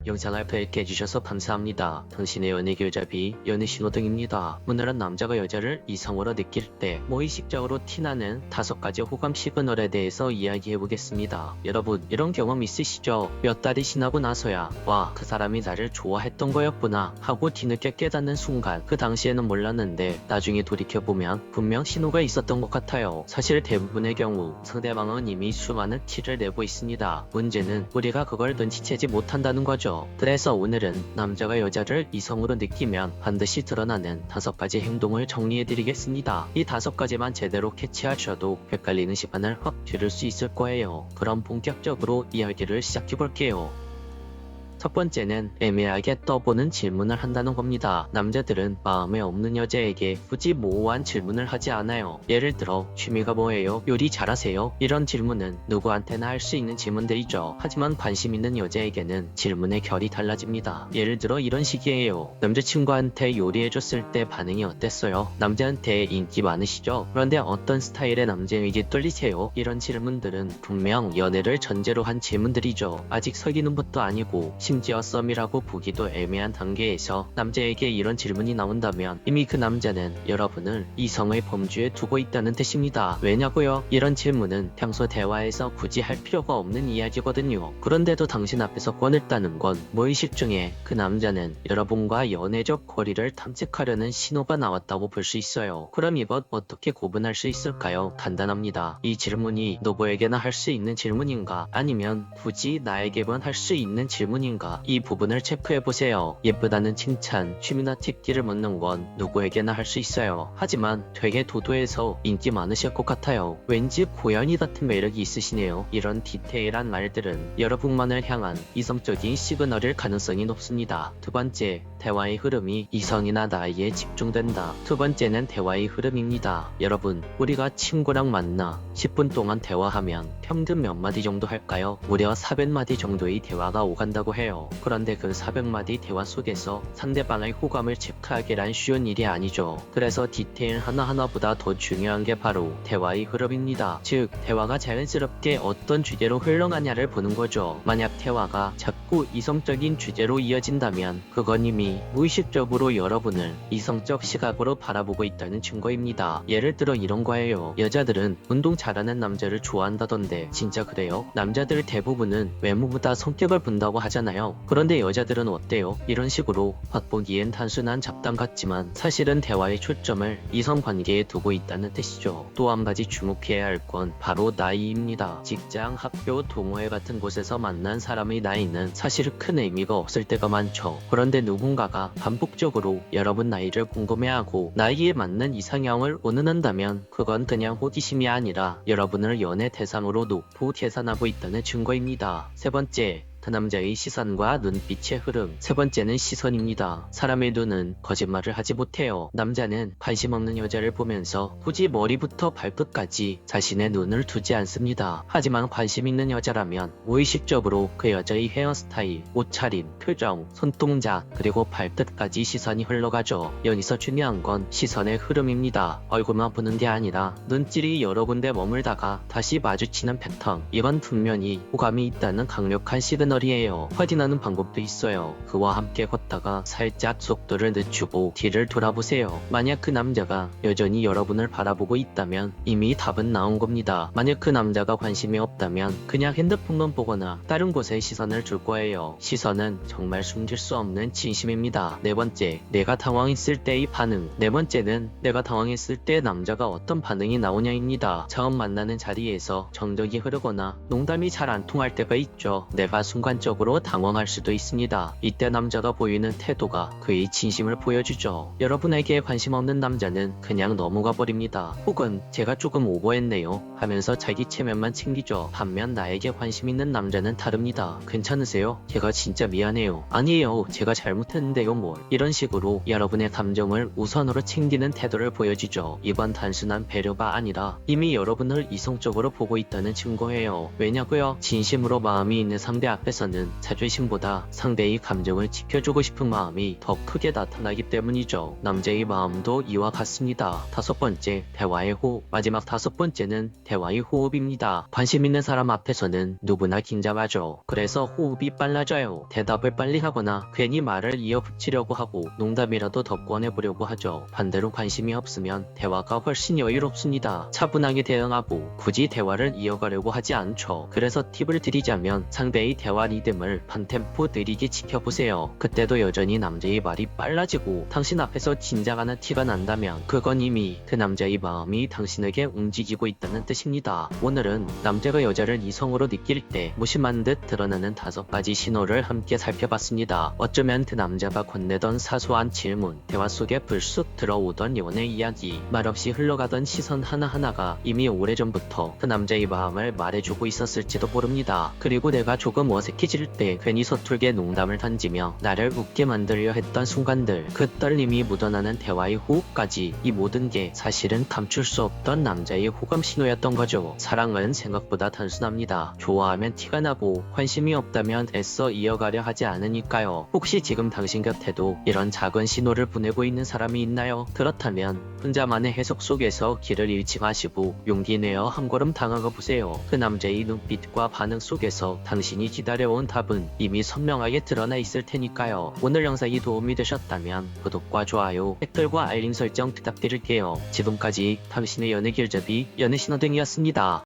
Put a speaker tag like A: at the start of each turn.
A: 영상을 클릭해 주셔서 감사합니다. 당신의 연애 교잡이 연애 신호등입니다. 오늘은 남자가 여자를 이성으로 느낄 때 무의식적으로 티나는 5가지 호감 시그널에 대해서 이야기해 보겠습니다. 여러분 이런 경험 있으시죠? 몇 달이 지나고 나서야 와, 그 사람이 나를 좋아했던 거였구나 하고 뒤늦게 깨닫는 순간, 그 당시에는 몰랐는데 나중에 돌이켜보면 분명 신호가 있었던 것 같아요. 사실 대부분의 경우 상대방은 이미 수많은 티를 내고 있습니다. 문제는 우리가 그걸 눈치채지 못한다는 거죠. 그래서 오늘은 남자가 여자를 이성으로 느끼면 반드시 드러나는 5가지 행동을 정리해드리겠습니다. 이 5가지만 제대로 캐치하셔도 헷갈리는 시간을 확 줄일 수 있을 거예요. 그럼 본격적으로 이야기를 시작해볼게요. 첫 번째는 애매하게 떠보는 질문을 한다는 겁니다. 남자들은 마음에 없는 여자에게 굳이 모호한 질문을 하지 않아요. 예를 들어 취미가 뭐예요? 요리 잘하세요? 이런 질문은 누구한테나 할 수 있는 질문들이죠. 하지만 관심 있는 여자에게는 질문의 결이 달라집니다. 예를 들어 이런 식이에요. 남자친구한테 요리해줬을 때 반응이 어땠어요? 남자한테 인기 많으시죠? 그런데 어떤 스타일의 남자에게 떨리세요? 이런 질문들은 분명 연애를 전제로 한 질문들이죠. 아직 사귀는 것도 아니고 심지어 썸이라고 보기도 애매한 단계에서 남자에게 이런 질문이 나온다면 이미 그 남자는 여러분을 이성의 범주에 두고 있다는 뜻입니다. 왜냐고요? 이런 질문은 평소 대화에서 굳이 할 필요가 없는 이야기거든요. 그런데도 당신 앞에서 꺼냈다는 건 무의식 중에 그 남자는 여러분과 연애적 거리를 탐색하려는 신호가 나왔다고 볼 수 있어요. 그럼 이것 어떻게 구분할 수 있을까요? 간단합니다. 이 질문이 누구에게나 할 수 있는 질문인가? 아니면 굳이 나에게만 할 수 있는 질문인가? 이 부분을 체크해보세요. 예쁘다는 칭찬, 취미나 특기를 묻는 건 누구에게나 할 수 있어요. 하지만 되게 도도해서 인기 많으실 것 같아요. 왠지 고양이 같은 매력이 있으시네요. 이런 디테일한 말들은 여러분만을 향한 이성적인 시그널일 가능성이 높습니다. 두 번째, 대화의 흐름이 이성이나 나이에 집중된다. 두 번째는 대화의 흐름입니다. 여러분, 우리가 친구랑 만나 10분 동안 대화하면 평균 몇 마디 정도 할까요? 무려 400마디 정도의 대화가 오간다고 해요. 그런데 그 400마디 대화 속에서 상대방의 호감을 체크하기란 쉬운 일이 아니죠. 그래서 디테일 하나하나보다 더 중요한 게 바로 대화의 흐름입니다. 즉, 대화가 자연스럽게 어떤 주제로 흘러가냐를 보는 거죠. 만약 대화가 자꾸 이성적인 주제로 이어진다면 그건 이미 무의식적으로 여러분을 이성적 시각으로 바라보고 있다는 증거입니다. 예를 들어 이런 거예요. 여자들은 운동 잘하는 남자를 좋아한다던데 진짜 그래요? 남자들 대부분은 외모보다 성격을 본다고 하잖아요. 그런데 여자들은 어때요? 이런 식으로 겉보기엔 단순한 잡담 같지만 사실은 대화의 초점을 이성관계에 두고 있다는 뜻이죠. 또 한 가지 주목해야 할 건 바로 나이입니다. 직장, 학교, 동호회 같은 곳에서 만난 사람의 나이는 사실 큰 의미가 없을 때가 많죠. 그런데 누군가가 반복적으로 여러분 나이를 궁금해하고 나이에 맞는 이상형을 운운한다면 그건 그냥 호기심이 아니라 여러분을 연애 대상으로 놓고 계산하고 있다는 증거입니다. 세 번째, 그 남자의 시선과 눈빛의 흐름. 세 번째는 시선입니다. 사람의 눈은 거짓말을 하지 못해요. 남자는 관심 없는 여자를 보면서 굳이 머리부터 발끝까지 자신의 눈을 두지 않습니다. 하지만 관심 있는 여자라면 무의식적으로 그 여자의 헤어스타일, 옷차림, 표정, 손동작, 그리고 발끝까지 시선이 흘러가죠. 여기서 중요한 건 시선의 흐름입니다. 얼굴만 보는 게 아니라 눈길이 여러 군데 머물다가 다시 마주치는 패턴. 이건 분명히 호감이 있다는 강력한 시그널 이에요. 확인하는 방법도 있어요. 그와 함께 걷다가 살짝 속도를 늦추고 뒤를 돌아보세요. 만약 그 남자가 여전히 여러분을 바라보고 있다면 이미 답은 나온 겁니다. 만약 그 남자가 관심이 없다면 그냥 핸드폰만 보거나 다른 곳에 시선을 줄 거예요. 시선은 정말 숨길 수 없는 진심입니다. 네 번째, 내가 당황했을 때의 반응. 네 번째는 내가 당황했을 때 남자가 어떤 반응이 나오냐입니다. 처음 만나는 자리에서 정적이 흐르거나 농담이 잘 안 통할 때가 있죠. 내가 순간적으로 당황할 수도 있습니다. 이때 남자가 보이는 태도가 그의 진심을 보여주죠. 여러분에게 관심 없는 남자는 그냥 넘어가 버립니다. 혹은 제가 조금 오버했네요 하면서 자기 체면만 챙기죠. 반면 나에게 관심 있는 남자는 다릅니다. 괜찮으세요? 제가 진짜 미안해요. 아니에요, 제가 잘못했는데요 뭘. 이런 식으로 여러분의 감정을 우선으로 챙기는 태도를 보여주죠. 이건 단순한 배려가 아니라 이미 여러분을 이성적으로 보고 있다는 증거예요. 왜냐고요? 진심으로 마음이 있는 상대 앞에 앞에서는 자존심보다 상대의 감정을 지켜주고 싶은 마음이 더 크게 나타나기 때문이죠. 남자의 마음도 이와 같습니다. 5번째, 대화의 호흡. 마지막 5번째는 대화의 호흡입니다. 관심 있는 사람 앞에서는 누구나 긴장하죠. 그래서 호흡이 빨라져요. 대답을 빨리 하거나 괜히 말을 이어붙이려고 하고 농담이라도 더 꺼내보려고 하죠. 반대로 관심이 없으면 대화가 훨씬 여유롭습니다. 차분하게 대응하고 굳이 대화를 이어가려고 하지 않죠. 그래서 팁을 드리자면 상대의 대화 리듬을 반템포 느리게 지켜보세요. 그때도 여전히 남자의 말이 빨라지고 당신 앞에서 긴장하는 티가 난다면 그건 이미 그 남자의 마음이 당신에게 움직이고 있다는 뜻입니다. 오늘은 남자가 여자를 이성으로 느낄 때 무심한 듯 드러나는 5가지 신호를 함께 살펴봤습니다. 어쩌면 그 남자가 건네던 사소한 질문, 대화 속에 불쑥 들어오던 연애 이야기, 말없이 흘러가던 시선 하나하나가 이미 오래전부터 그 남자의 마음을 말해주고 있었을지도 모릅니다. 그리고 내가 조금 어색해질 때 괜히 서툴게 농담을 던지며 나를 웃게 만들려 했던 순간들, 그 떨림이 묻어나는 대화의 호흡까지, 이 모든 게 사실은 감출 수 없던 남자의 호감 신호였던 거죠. 사랑은 생각보다 단순합니다. 좋아하면 티가 나고 관심이 없다면 애써 이어가려 하지 않으니까요. 혹시 지금 당신 곁에도 이런 작은 신호를 보내고 있는 사람이 있나요? 그렇다면 혼자만의 해석 속에서 길을 잃지 마시고 용기 내어 한 걸음 다가가 보세요. 그 남자의 눈빛과 반응 속에서 당신이 기다려온 답은 이미 선명하게 드러나 있을 테니까요. 오늘 영상이 도움이 되셨다면 구독과 좋아요, 댓글과 알림 설정 부탁드릴게요. 지금까지 당신의 연애 길잡이 연애신호등이었습니다.